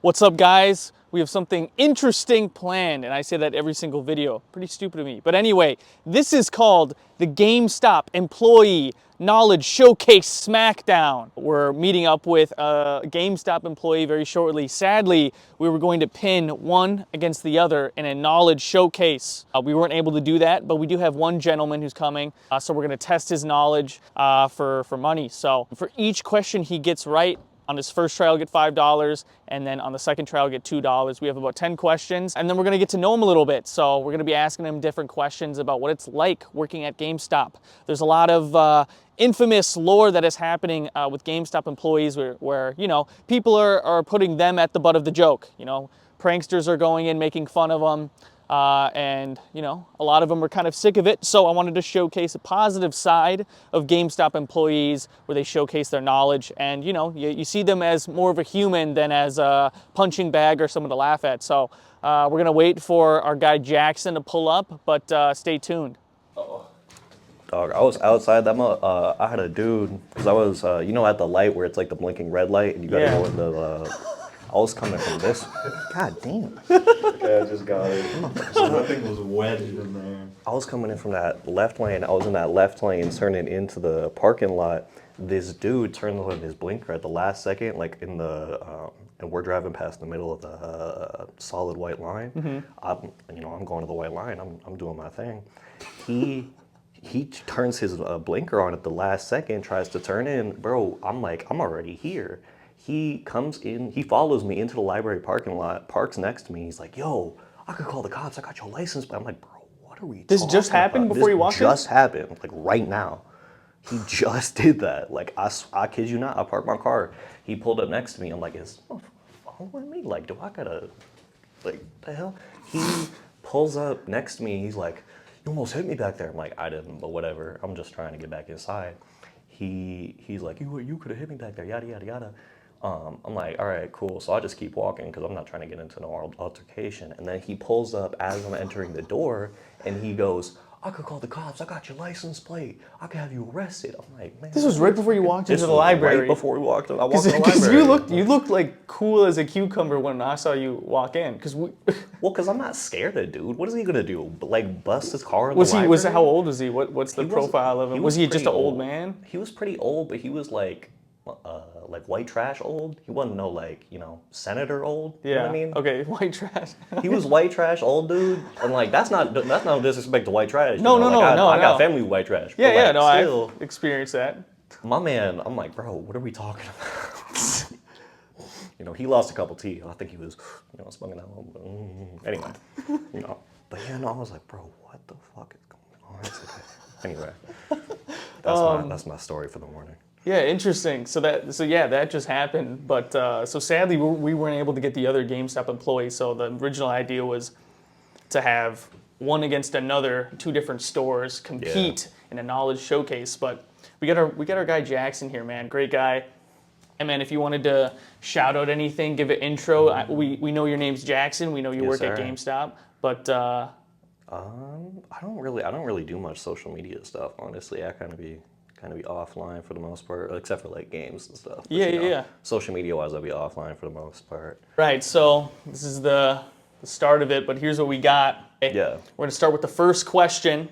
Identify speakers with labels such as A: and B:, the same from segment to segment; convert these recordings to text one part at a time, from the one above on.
A: What's up, guys? We have something interesting planned, and I say that every single video. Pretty stupid of me. But anyway, this is called the GameStop Employee Knowledge Showcase Smackdown. We're meeting up with a GameStop employee very shortly. Sadly, we were going to pin one against the other in a knowledge showcase. We weren't able to do that, but we do have one gentleman who's coming, so we're going to test his knowledge for money. So for each question he gets right, on his first try, he'll get $5, and then on the second try, he'll get $2. We have about 10 questions, and then we're gonna get to know him a little bit. So we're gonna be asking him different questions about what it's like working at GameStop. There's a lot of infamous lore that is happening with GameStop employees where you know, people are putting them at the butt of the joke. You know, pranksters are going in, making fun of them. And you know, a lot of them are kind of sick of it. So I wanted to showcase a positive side of GameStop employees where they showcase their knowledge, and you know, you see them as more of a human than as a punching bag or someone to laugh at. So we're gonna wait for our guy Jackson to pull up, but stay tuned.
B: Dog, I was outside that I had a dude, because I was, you know, at the light where it's like the blinking red light and you gotta go in the, I was coming from this. God damn.
C: Yeah, I just got it. So that thing was wedged in there.
B: I was coming in from that left lane. I was in that left lane turning into the parking lot. This dude turned on his blinker at the last second, like in the, and we're driving past the middle of the solid white line. Mm-hmm. I'm going to the white line. I'm doing my thing. He turns his blinker on at the last second, tries to turn in. Bro, I'm like, I'm already here. He comes in, he follows me into the library parking lot, parks next to me. He's like, yo, I could call the cops. I got your license plate. I'm like, bro, what are we talking about?
A: This just happened before you walked in?
B: This just happened, like right now. He just did that. Like, I kid you not, I parked my car. He pulled up next to me. I'm like, is someone following me? Like, do I gotta, like, the hell? He pulls up next to me. He's like, you almost hit me back there. I'm like, I didn't, but whatever. I'm just trying to get back inside. He's like, you could have hit me back there, yada, yada, yada. I'm like, all right, cool. So I just keep walking because I'm not trying to get into no altercation. And then he pulls up as I'm entering the door and he goes, I could call the cops. I got your license plate. I could have you arrested. I'm like, man.
A: This was right before you walked into the library.
B: Right before we walked in. I walked in the library.
A: Because you looked like cool as a cucumber when I saw you walk in.
B: Well, because I'm not scared of dude. What is he gonna do? Like bust his car in the library?
A: How old was he? What's the profile of him? Was he just an old man?
B: He was pretty old, but he was like white trash old. He wasn't no senator old.
A: Yeah.
B: You know what I mean?
A: Okay, white trash.
B: He was white trash old dude, and like that's no disrespect to white trash.
A: No.
B: I got family with white trash.
A: Yeah, I've experienced that.
B: My man, I'm like, bro, what are we talking about? He lost a couple teeth. I think he was, smoking that one. Anyway, But I was like, bro, what the fuck is going on? Anyway, that's my story for the morning.
A: Yeah, interesting. So that just happened. But so sadly, we weren't able to get the other GameStop employee. So the original idea was to have one against another, two different stores compete in a knowledge showcase. But we got our guy Jackson here, man. Great guy. And man, if you wanted to shout out anything, give an intro. We know your name's Jackson. We know you work at GameStop. But
B: I don't really do much social media stuff. Honestly, I kind of be offline for the most part, except for like games and stuff. But,
A: yeah.
B: Social media wise, I'll be offline for the most part.
A: Right. So this is the start of it, but here's what we got.
B: Yeah.
A: We're gonna start with the first question.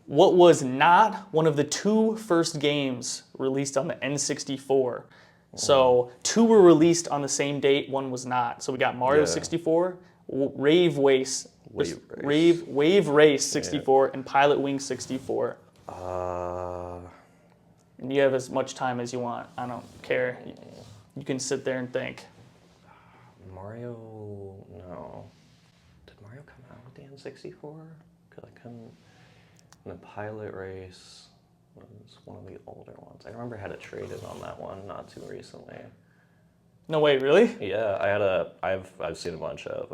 A: What was not one of the two first games released on the N64? So two were released on the same date, one was not. So we got Mario 64, Wave Race 64, and Pilot Wing 64. And you have as much time as you want. I don't care. You can sit there and think.
B: Mario, no. Did Mario come out with the N64? Because I couldn't. And the Pilot Race was one of the older ones. I remember I had a trade-in on that one not too recently.
A: No way, really?
B: Yeah, I've seen a bunch of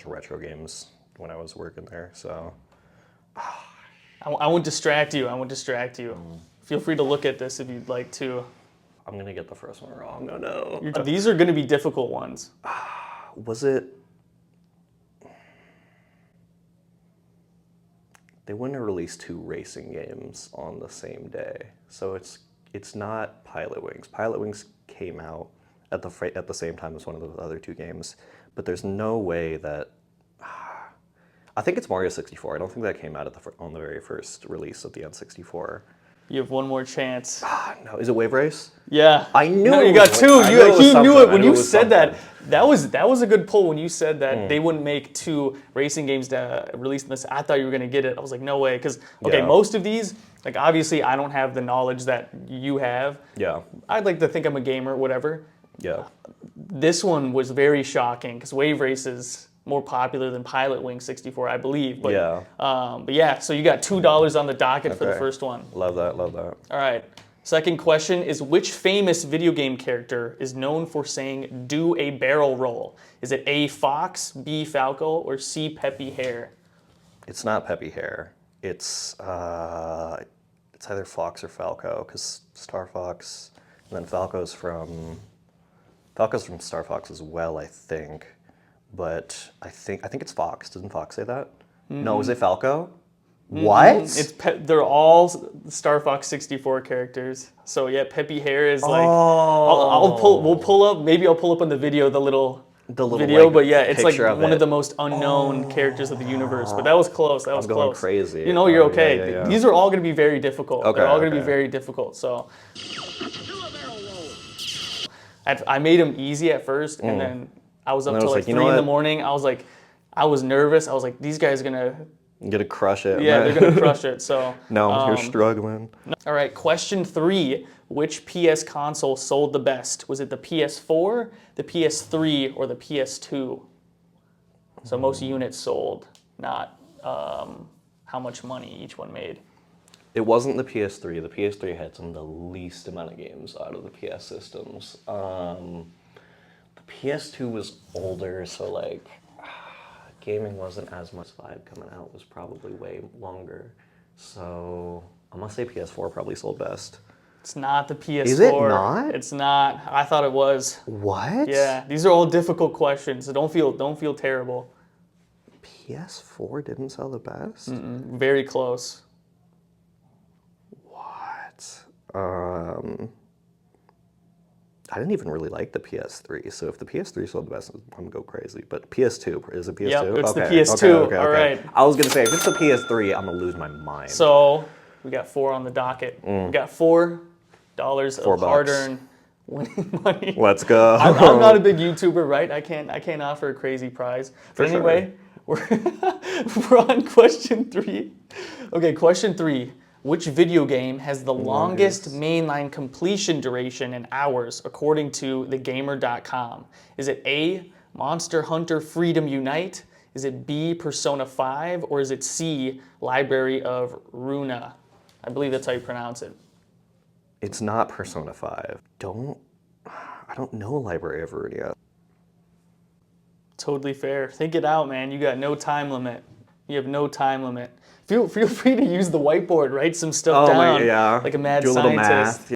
B: retro games when I was working there. So.
A: I won't distract you. Feel free to look at this if you'd like to.
B: I'm going to get the first one wrong. Oh, no.
A: These are going to be difficult ones.
B: Was it? They wouldn't have released two racing games on the same day. So it's not Pilot Wings. Pilot Wings came out at the same time as one of those other two games. But there's no way that. I think it's Mario 64. I don't think that came out on the very first release of the N64.
A: You have one more chance.
B: No, is it Wave Race?
A: Yeah.
B: I knew
A: no,
B: it
A: you
B: was
A: got two.
B: I knew it was
A: He knew
B: something.
A: it
B: I
A: when
B: knew
A: you
B: it was
A: said that.
B: something.
A: That was a good pull when you said that they wouldn't make two racing games to release this. I thought you were gonna get it. I was like, no way, because most of these, like obviously I don't have the knowledge that you have.
B: Yeah.
A: I'd like to think I'm a gamer, whatever.
B: Yeah.
A: This one was very shocking because Wave Race is more popular than Pilot Wing 64, I believe. But yeah, so you got $2 on the docket for the first one.
B: Love that. Love that.
A: All right. Second question is, which famous video game character is known for saying, do a barrel roll? Is it A, Fox, B, Falco, or C, Peppy Hare?
B: It's not Peppy Hare. It's either Fox or Falco, because Star Fox, and then Falco's from Star Fox as well, I think. But I think it's Fox. Doesn't Fox say that? No, is it Falco? What?
A: They're all Star Fox 64 characters. So yeah, Peppy Hare is like. We'll pull up. Maybe I'll pull up on the video the little video.
B: Like,
A: but yeah, it's like one
B: it.
A: of the most unknown characters of the universe. But that was close. That was
B: I'm going
A: close.
B: crazy.
A: You know, you're okay.
B: Yeah.
A: These are all going to be very difficult.
B: Okay,
A: They're all going to be very difficult. So. I made them easy at first, and then I was up till like 3 in the morning. I was nervous. I was like, these guys are gonna.
B: I'm gonna crush it.
A: Yeah, they're gonna crush it. So.
B: No, you're struggling.
A: All right, question 3. Which PS console sold the best? Was it the PS4, the PS3, or the PS2? So most units sold, not how much money each one made.
B: It wasn't the PS3. The PS3 had some of the least amount of games out of the PS systems. The PS2 was older, so like gaming wasn't as much vibe coming out. Was probably way longer. So I must say PS4 probably sold best.
A: It's not the PS4.
B: Is it not?
A: It's not. I thought it was.
B: What?
A: Yeah, these are all difficult questions. So don't feel terrible.
B: PS4 didn't sell the best?
A: Very close.
B: I didn't even really like the PS3, so if the PS3 sold the best, I'm gonna go crazy. But PS2, is it PS2?
A: Yep, it's
B: okay.
A: the PS2.
B: Okay.
A: All right.
B: I was gonna say, if it's the PS3, I'm gonna lose my mind.
A: So we got 4 on the docket. We got $4 of hard-earned winning money.
B: Let's go.
A: I'm not a big YouTuber, right? I can't offer a crazy prize. But anyway, we're on question 3. Okay, question 3. Which video game has the longest mainline completion duration in hours, according to thegamer.com? Is it A, Monster Hunter Freedom Unite? Is it B, Persona 5? Or is it C, Library of Ruina? I believe that's how you pronounce it.
B: It's not Persona 5. I don't know Library of Ruina.
A: Totally fair. Think it out, man. You got no time limit. You have no time limit. Feel free to use the whiteboard, write some stuff down, like a mad scientist.
B: Math.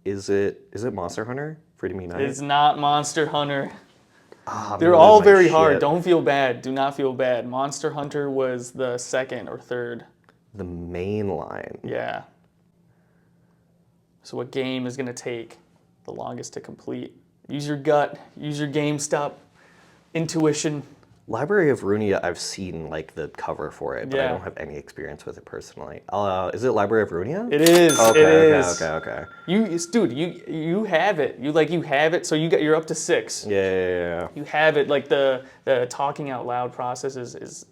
B: Is it Monster Hunter? Freedom Unite?
A: It's not Monster Hunter. They're all very hard.
B: Shit.
A: Don't feel bad. Do not feel bad. Monster Hunter was the second or third.
B: The main line.
A: Yeah. So what game is going to take the longest to complete? Use your gut. Use your GameStop intuition.
B: Library of Ruina, I've seen like the cover for it, but I don't have any experience with it personally. Is it Library of Ruina?
A: It is.
B: Okay.
A: Dude, you have it. You have it. So you're up to 6.
B: Yeah.
A: You have it. Like the talking out loud process is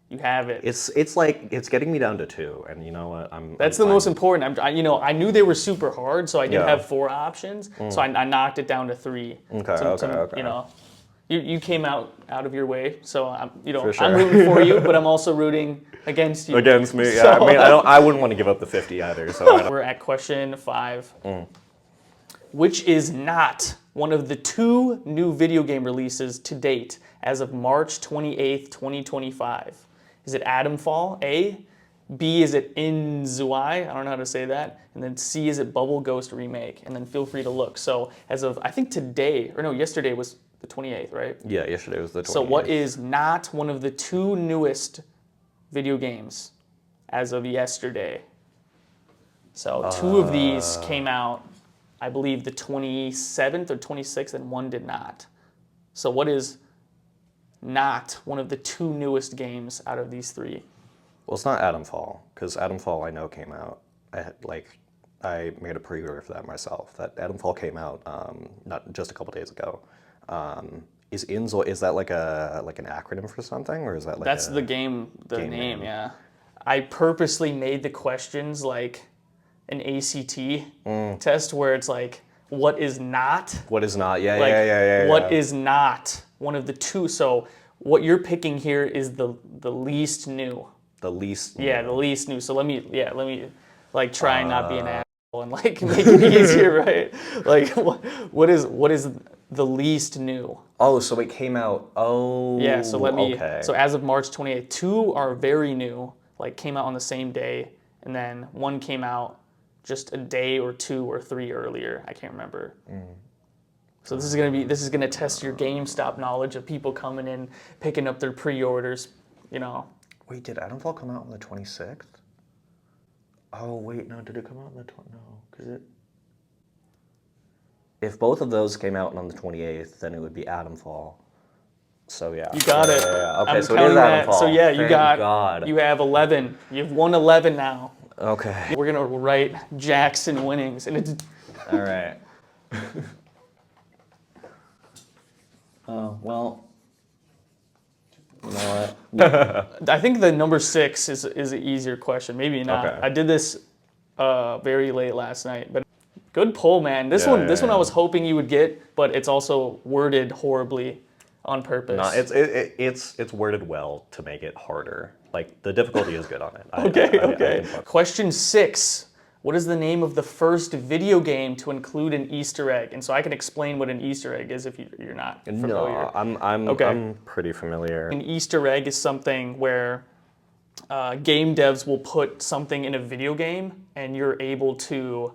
A: you have it.
B: It's like it's getting me down to 2, and you know what?
A: That's the most important. I knew they were super hard, so I did have 4 options. So I knocked it down to 3.
B: Okay.
A: You know. You came out of your way, so I'm
B: sure.
A: I'm rooting for you, but I'm also rooting against you.
B: Against me, yeah.
A: So,
B: I wouldn't want to give up the 50 either. So
A: we're at question 5, which is not one of the 2 new video game releases to date as of March 28th, 2025. Is it Atomfall? A. B, is it Inzui? I don't know how to say that. And then C, is it Bubble Ghost Remake? And then feel free to look. So as of, I think yesterday was the 28th, right?
B: Yeah, yesterday was the 28th.
A: So what is not one of the 2 newest video games as of yesterday? So 2 of these came out, I believe, the 27th or 26th, and 1 did not. So what is not one of the 2 newest games out of these 3?
B: Well, it's not Adamfall, because Adamfall I know came out. I made a pre-order for that myself. That Adamfall came out not just a couple days ago. Is that like an acronym for something, or is that like
A: That's the game
B: game
A: name,
B: name?
A: yeah. I purposely made the questions like an ACT test where it's like, what is not?
B: What is not? Yeah,
A: Like,
B: yeah.
A: what is not one of the 2? So what you're picking here is the least new.
B: the least?
A: Yeah, the least new. So let me like try and not be an asshole and like make it easier, right? Like what is the least new?
B: Oh, so it came out. Oh,
A: Yeah, so
B: Okay.
A: so as of March 28th, 2 are very new, like came out on the same day, and then 1 came out just a day or 2 or 3 earlier. I can't remember. So this is gonna test your GameStop knowledge of people coming in, picking up their pre-orders, you know.
B: Wait, did Adamfall come out on the 26th? Oh, wait, no, did it come out on the No, because it... If both of those came out on the 28th, then it would be Adamfall. So, yeah.
A: You got it.
B: Yeah. Okay,
A: I'm
B: so it is
A: counting that.
B: Adamfall.
A: So yeah, you
B: Thank God.
A: you have 11. You've won 11 now.
B: Okay.
A: We're gonna write Jackson winnings, and it's
B: All right. Well, you know what?
A: I think the number 6 is an easier question. Maybe not.
B: Okay.
A: I did this very late last night, but good poll, man. This one I was hoping you would get, but it's also worded horribly on purpose.
B: No, it's worded well to make it harder. Like, the difficulty is good on it.
A: Okay. Question 6. What is the name of the first video game to include an Easter egg? And so I can explain what an Easter egg is if you're not familiar.
B: No, I'm pretty familiar.
A: An Easter egg is something where game devs will put something in a video game and you're able to,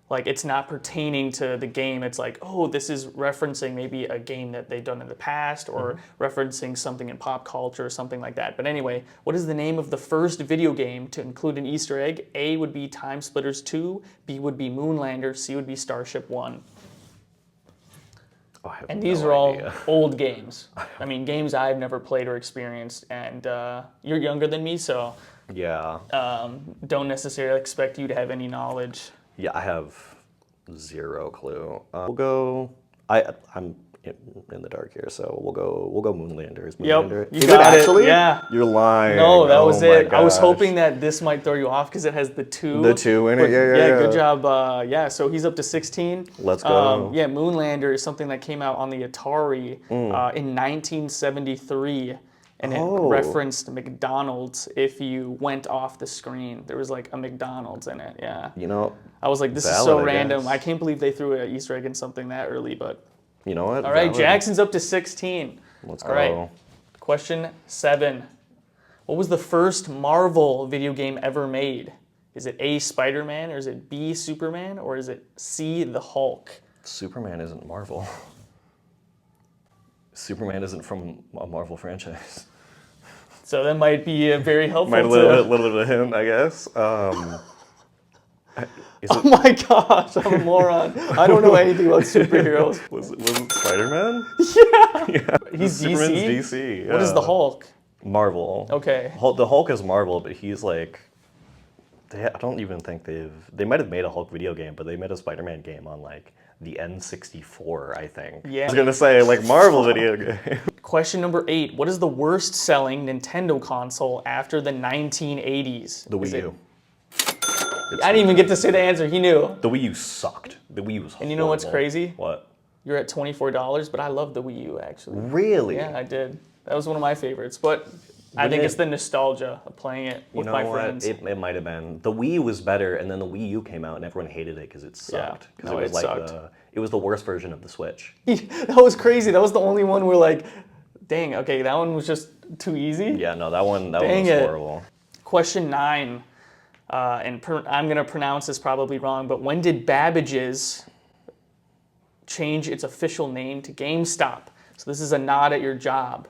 A: like, it's not pertaining to the game. It's like, oh, this is referencing maybe a game that they've done in the past or referencing something in pop culture or something like that. But anyway, what is the name of the first video game to include an Easter egg? A would be Time Splitters 2, B would be Moonlander, C would be Starship 1.
B: Oh, I have
A: And these
B: no
A: are all
B: idea.
A: old games. I mean, games I've never played or experienced. And you're younger than me, so
B: Yeah.
A: don't necessarily expect you to have any knowledge.
B: Yeah, I have zero clue. We'll go. I'm in the dark here, so we'll go Moonlander. Is Moonlander?
A: You
B: Is
A: got
B: it
A: it.
B: actually?
A: Yeah.
B: You're lying.
A: No, that was
B: my
A: it. I was
B: gosh.
A: hoping that this might throw you off because it has the 2.
B: The 2 in it.
A: But
B: Yeah.
A: good job. Yeah, so he's up to 16.
B: Let's go.
A: Yeah, Moonlander is something that came out on the Atari in 1973. And it referenced McDonald's if you went off the screen. There was like a McDonald's in it, yeah.
B: You know.
A: I was like, this is so random. I can't believe they threw an Easter egg in something that early, but...
B: You know what?
A: All right,
B: Valid.
A: Jackson's up to 16.
B: Let's
A: All
B: go.
A: right, question 7. What was the first Marvel video game ever made? Is it A, Spider-Man, or is it B, Superman, or is it C, the Hulk?
B: Superman isn't Marvel. Superman isn't from a Marvel franchise.
A: So that might be very helpful.
B: Might a little bit of a hint, I guess.
A: Oh my gosh, I'm a moron. I don't know anything about superheroes.
B: Was it Spider-Man?
A: Yeah. He's
B: Superman's
A: DC?
B: DC.
A: What is
B: yeah.
A: the Hulk?
B: Marvel.
A: Okay.
B: The Hulk is Marvel, but he's like... I don't even think they might have made a Hulk video game, but they made a Spider-Man game on like the N64, I think.
A: Yeah.
B: I was gonna say like Marvel video game.
A: Question number 8. What is the worst selling Nintendo console after the 1980s?
B: The Wii U.
A: I didn't even get to say the answer. He knew.
B: The Wii U sucked. The Wii U was horrible.
A: And you know what's crazy?
B: What?
A: You're at $24, but I love the Wii U actually.
B: Really?
A: Yeah, I did. That was one of my favorites, but I think it's the nostalgia of playing it with my friends.
B: It might have been. The Wii was better, and then the Wii U came out, and everyone hated it because it sucked. Because
A: no,
B: it was
A: it
B: like
A: sucked.
B: it was the worst version of the Switch.
A: That was crazy. That was the only one where like, dang, okay, that one was just too easy.
B: Yeah, no, that one was horrible.
A: Question 9, I'm gonna pronounce this probably wrong, but when did Babbage's change its official name to GameStop? So this is a nod at your job.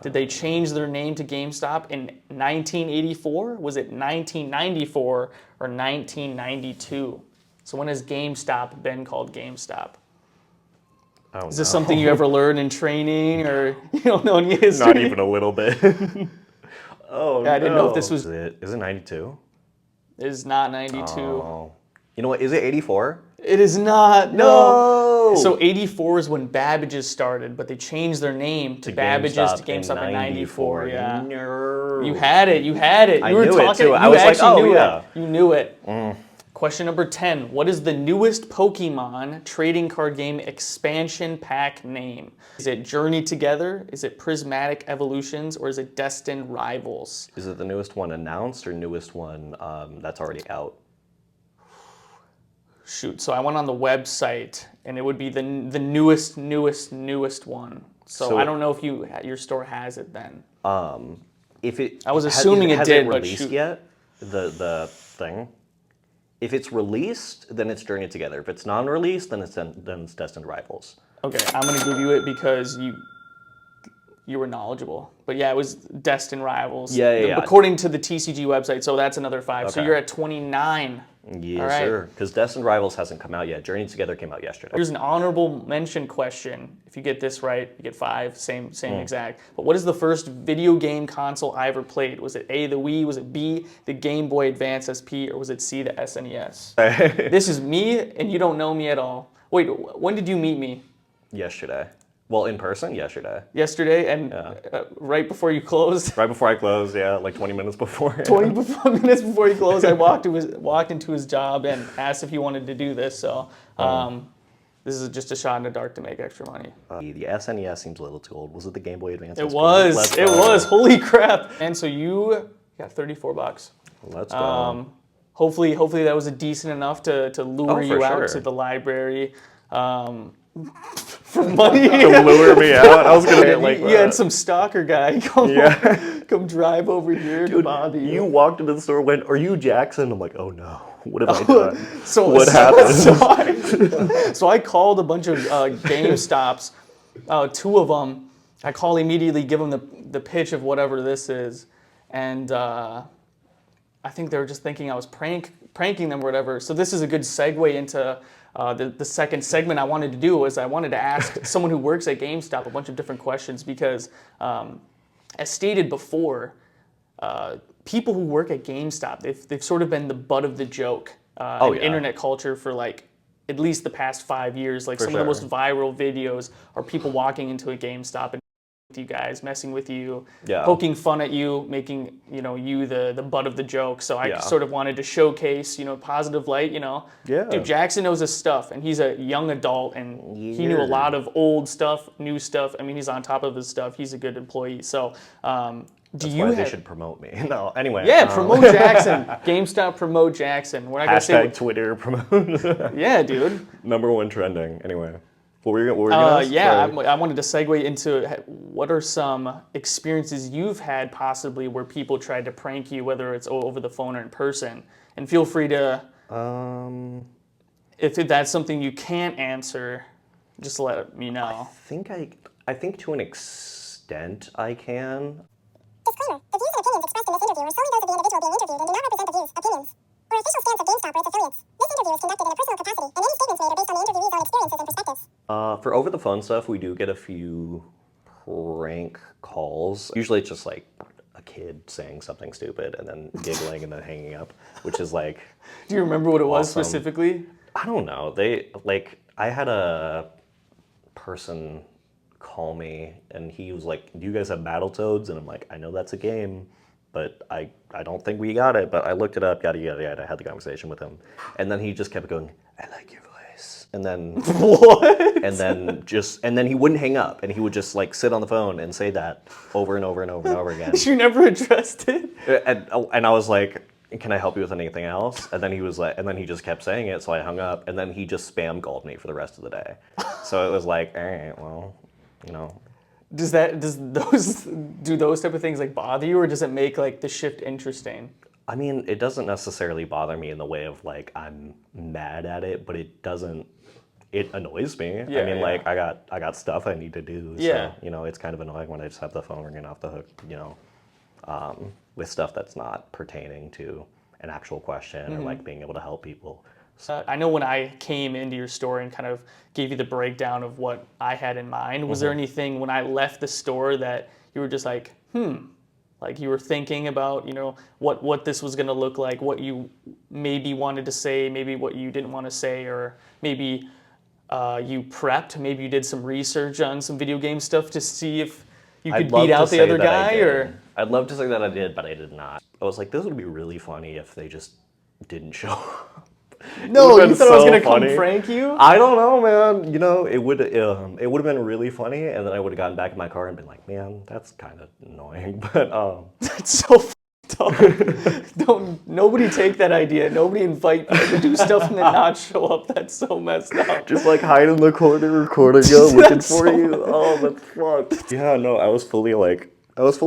A: Did they change their name to GameStop in 1984? Was it 1994 or 1992? So when has GameStop been called GameStop?
B: Oh,
A: Is this something you ever learned in training, or you don't know any history?
B: Not even a little bit. Oh,
A: Yeah, I didn't know if this was.
B: Is it 92?
A: It is not 92.
B: Oh. You know what? Is it 84?
A: It is not.
B: No.
A: So 84 is when Babbage's started, but they changed their name to Babbage's to GameStop in 94. Yeah.
B: No.
A: You had it. You had it. You
B: I
A: were
B: knew
A: talking.
B: it too.
A: You
B: I was like,
A: actually
B: oh,
A: knew
B: yeah.
A: it. You knew it. Question number 10. What is the newest Pokemon trading card game expansion pack name? Is it Journey Together? Is it Prismatic Evolutions? Or is it Destined Rivals?
B: Is it the newest one announced or newest one that's already out?
A: Shoot, so I went on the website, and it would be the newest one. So I don't know if your store has it then.
B: If it,
A: I was assuming it did, but
B: released
A: shoot.
B: yet? The thing. If it's released, then it's Journey Together. If it's non-released, then it's Destined Rivals.
A: Okay, I'm gonna give you it because you were knowledgeable. But yeah, it was Destined Rivals.
B: Yeah.
A: According to the TCG website, so that's another 5. So
B: Okay.
A: you're at 29.
B: Yes,
A: All right.
B: sir. Because Destined Rivals hasn't come out yet. Journey Together came out yesterday.
A: Here's an honorable mention question. If you get this right, you get 5, same exact. But what is the first video game console I ever played? Was it A, the Wii? Was it B, the Game Boy Advance SP? Or was it C, the SNES? This is me, and you don't know me at all. Wait, when did you meet me?
B: Yesterday. Well, in person, yesterday.
A: Yesterday, and right before you closed?
B: Right before I closed, yeah, like 20 minutes before.
A: 20 minutes before he closed, I walked into his job and asked if he wanted to do this. So this is just a shot in the dark to make extra money.
B: The SNES seems a little too old. Was it the Game Boy Advance?
A: It was. It was. Holy crap! And so you got $34.
B: Let's go.
A: Hopefully that was a decent enough to lure you out
B: sure.
A: to the library. For money.
B: To lure me out. I was gonna get like
A: you had some stalker guy come drive over here to bother you.
B: You walked into the store, went, "Are you Jackson?" I'm like, "Oh no, what have I done?
A: What
B: happened?"
A: So I called a bunch of GameStops, 2 of them. I call immediately, give them the pitch of whatever this is, and I think they were just thinking I was pranking them or whatever. So this is a good segue into the second segment I wanted to do. Was I wanted to ask someone who works at GameStop a bunch of different questions because, as stated before, people who work at GameStop, they've sort of been the butt of the joke in internet culture for like at least the past 5 years. Like some of the most viral videos are people walking into a GameStop and you guys, messing with you, poking fun at you, making you the butt of the joke. So I sort of wanted to showcase positive light. Dude, Jackson knows his stuff, and he's a young adult, and he knew a lot of old stuff, new stuff. I mean, he's on top of his stuff. He's a good employee. So
B: They should promote me. No, anyway.
A: Yeah, promote Jackson. GameStop promote Jackson. We're not gonna say
B: Twitter promote.
A: Yeah, dude.
B: #1 trending. Anyway. What were you gonna ask?
A: I wanted to segue into what are some experiences you've had possibly where people tried to prank you, whether it's over the phone or in person. And feel free to, if that's something you can't answer, just let me know.
B: I think to an extent I can.
D: Disclaimer. The views and opinions expressed in this interview are solely those of the individual being interviewed and do not represent the views, opinions, or official stance of GameStop or its affiliates. This interview is conducted in a personal capacity, and any statements made are based on the interviewee's own experiences and perspectives.
B: For over the phone stuff, we do get a few prank calls. Usually it's just like a kid saying something stupid and then giggling and then hanging up, which is like.
A: Do you remember what it was
B: awesome.
A: specifically?
B: I don't know. I had a person call me and he was like, "Do you guys have Battletoads?" And I'm like, "I know that's a game, but I don't think we got it." But I looked it up, yada yada yada. I had the conversation with him, and then he just kept going, "I like your voice," and then
A: what?
B: And then he wouldn't hang up, and he would just like sit on the phone and say that over and over and over and over again.
A: You never addressed it.
B: And I was like, "Can I help you with anything else?" And then he was like, and then he just kept saying it, so I hung up, and then he just spam called me for the rest of the day. So it was like, all right, well.
A: Do those type of things like bother you, or does it make like the shift interesting?
B: I mean, it doesn't necessarily bother me in the way of like I'm mad at it, but it it annoys me.
A: Yeah,
B: I mean,
A: yeah.
B: like I got stuff I need to do.
A: Yeah.
B: So, you know, it's kind of annoying when I just have the phone ringing off the hook, you know, with stuff that's not pertaining to an actual question or like being able to help people.
A: I know when I came into your store and kind of gave you the breakdown of what I had in mind, was there anything when I left the store that you were just like, like you were thinking about, you know, what this was going to look like, what you maybe wanted to say, maybe what you didn't want to say, or maybe you prepped, maybe you did some research on some video game stuff to see if you could beat out the other guy, or?
B: I'd love to say that I did, but I did not. I was like, this would be really funny if they just didn't show up.
A: No, you
B: been
A: thought I was
B: so
A: gonna come
B: funny.
A: prank you?
B: I don't know, man. You know, it would have been really funny, and then I would have gotten back in my car and been like, man, that's kind of annoying. But
A: That's so f***ed up. Nobody take that idea. Nobody invite people to do stuff and then not show up. That's so messed up.
B: just like hide in the corner, recording you, looking
A: That's
B: for
A: so
B: you. Oh, that's fucked. Yeah, no, I was fully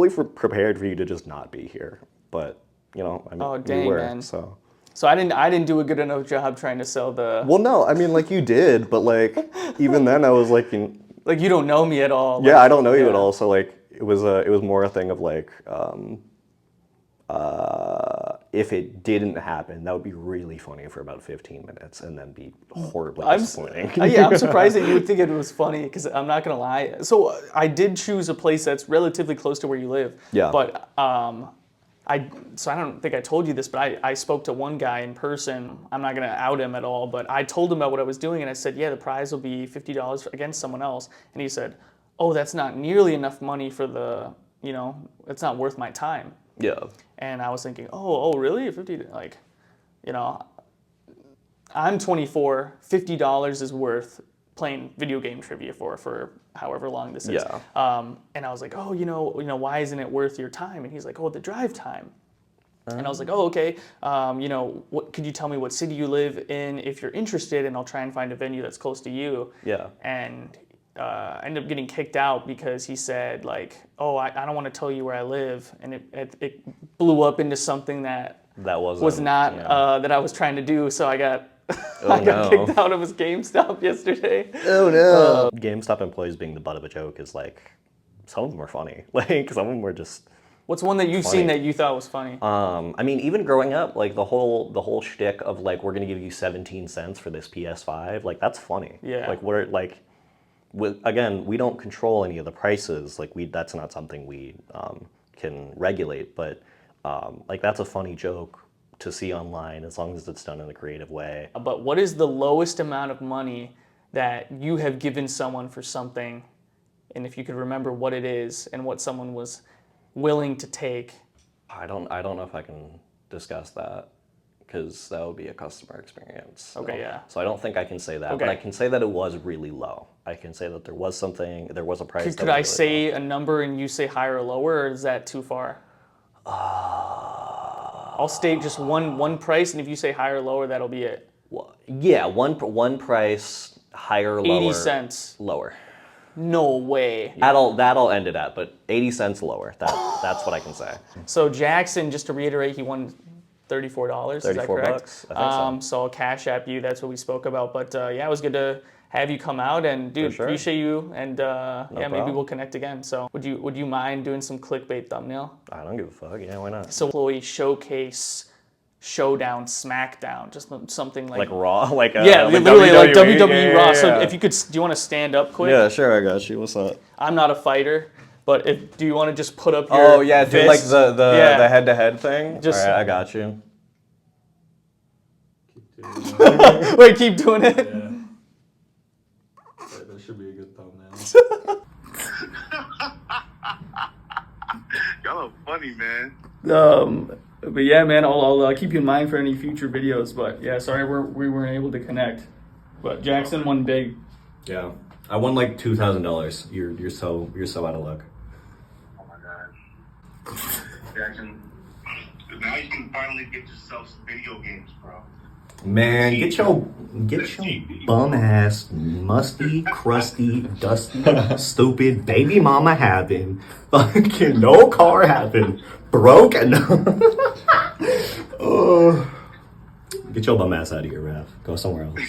B: prepared for you to just not be here. But you know, I mean,
A: Oh, dang,
B: you were,
A: man.
B: so.
A: So I didn't do a good enough job trying to sell the.
B: Well, no, I mean, like you did, but like even then, I was like,
A: Like you don't know me at all.
B: yeah,
A: like,
B: I don't know you
A: yeah.
B: at all. So like, it was more a thing of like, if it didn't happen, that would be really funny for about 15 minutes, and then be horribly disappointing.
A: Yeah, I'm surprised that you would think it was funny because I'm not gonna lie. So I did choose a place that's relatively close to where you live.
B: Yeah.
A: But I don't think I told you this, but I spoke to one guy in person. I'm not gonna out him at all, but I told him about what I was doing, and I said, yeah, the prize will be $50 against someone else, and he said, oh, that's not nearly enough money for the, you know, it's not worth my time.
B: Yeah.
A: And I was thinking, oh, really? 50, like, you know, I'm 24. $50 is worth playing video game trivia for however long this is.
B: Yeah.
A: And I was like, oh, you know, why isn't it worth your time? And he's like, oh, the drive time. And I was like, oh, okay. You know, could you tell me what city you live in if you're interested, and I'll try and find a venue that's close to you.
B: Yeah.
A: And I ended up getting kicked out because he said like, oh, I don't want to tell you where I live, and it blew up into something that was not that I was trying to do. So I got I got kicked out of his GameStop yesterday.
B: Oh no. GameStop employees being the butt of a joke is like, some of them are funny. Like some of them were just.
A: What's one that you've seen that you thought was funny?
B: I mean, even growing up, like the whole shtick of like, we're gonna give you 17 cents for this PS5, like that's funny.
A: Yeah.
B: Like we're like, again, we don't control any of the prices. Like that's not something we can regulate. But like that's a funny joke to see online as long as it's done in a creative way.
A: But what is the lowest amount of money that you have given someone for something, and if you could remember what it is and what someone was willing to take?
B: I don't know if I can discuss that, because that would be a customer experience. So,
A: Okay, yeah.
B: So I don't think I can say that,
A: Okay.
B: but I can say that it was really low. I can say that there was a price.
A: Could I say a number and you say higher or lower, or is that too far? I'll state just one price, and if you say higher or lower, that'll be it.
B: Well, yeah, one price, higher or lower.
A: 80 cents.
B: Lower.
A: No way.
B: That'll end it at, but 80 cents lower. That's what I can say.
A: So Jackson, just to reiterate, he won $34. Is that correct?
B: $34, I think so.
A: So I'll cash app you. That's what we spoke about. But yeah, it was good to have you come out, and dude,
B: sure.
A: Appreciate you. And yeah, maybe
B: problem.
A: we'll connect again. So would you mind doing some clickbait thumbnail?
B: I don't give a fuck. Yeah, why not?
A: So employee showcase, showdown, Smackdown, just something like
B: Raw, like
A: yeah,
B: like
A: literally like
B: WWE.
A: WWE Raw.
B: Yeah.
A: So if you could, do you want to stand up quick?
B: Yeah, sure, I got you. What's up?
A: I'm not a fighter, but do you want to just put up your
B: do like
A: fist?
B: the head-to-head thing?
A: Just-
B: All right, I got you.
A: Wait, keep doing it.
C: Yeah. That should be a good thumbnail.
E: Y'all are funny, man.
A: But yeah, man, I'll keep you in mind for any future videos. But yeah, sorry we weren't able to connect. But Jackson won big.
B: Yeah, I won like $2,000. You're so out of luck.
E: Oh my gosh. Jackson, now you can finally get yourself some video games, bro.
B: Man, get your bum ass, musty, crusty, dusty, stupid baby mama having, fucking no car having, broken. Get your bum ass out of here, Raph. Go somewhere else.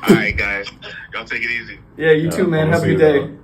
E: All right, guys. Y'all take it easy.
A: Yeah, you too, man.
C: I'm
A: Have a
C: gonna
A: good
C: see you,
A: day.
C: dog.